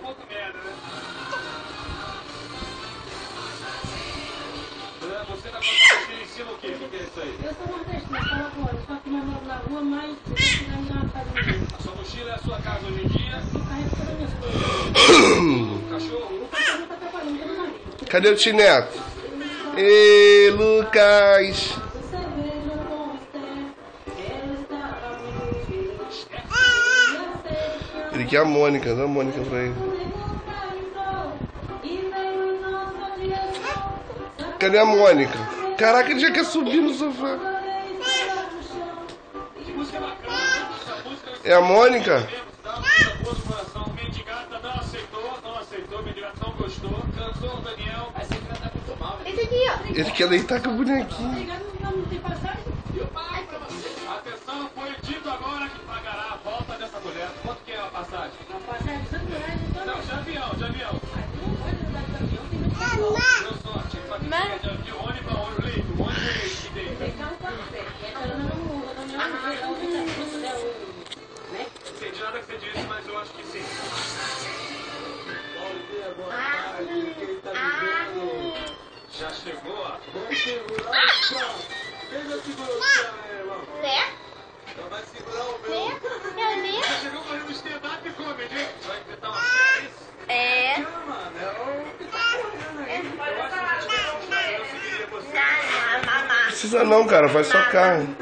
pouco merda, né? Você na conta ensina o quê? O que é isso aí? Eu sou nordestina, falo agora, só que eu moro na rua, mas eu chegar em uma casa hoje em dia. A sua mochila é a sua casa hoje em dia? Eu carrego todas as minhas coisas. Cachorro? O cachorro tá trabalhando pelo marido. Cadê o Tineto? Ê, Lucas! Você veja como ela está feliz. Ele quer a Mônica, dá a Mônica pra ele. Cadê a Mônica? Caraca, ele já quer subir no sofá. Que música bacana, essa música... É a Mônica? Dá uma boa no coração. Mendigata não aceitou, Mendigata não gostou. Cantor Daniel. Aí você canta muito mal. Esse aqui, ó. Ele quer deitar com o bonequinho. Não tem passagem? Eu pago pra você. Atenção, foi dito agora que pagará a volta dessa mulher. Quanto que é a passagem? A passagem é R$200, então Não, de avião, de avião. Aí tu não pode andar de avião, tem muito calor. Deu sorte. Só que é de ônibus a ônibus, leito. O ônibus é esse que deita. Tem carro para pé. Ela não Entendi nada que você disse, mas eu acho que sim. Já chegou, ó. Né? Vai segurar o meu. Né? Eu vi. Já chegou fazendo stand-up comedy, hein? Vai tentar uma série? É. Mano, é o que tá correndo aí. Eu acho que eu seguiria você. Precisa não, cara, faz só carro.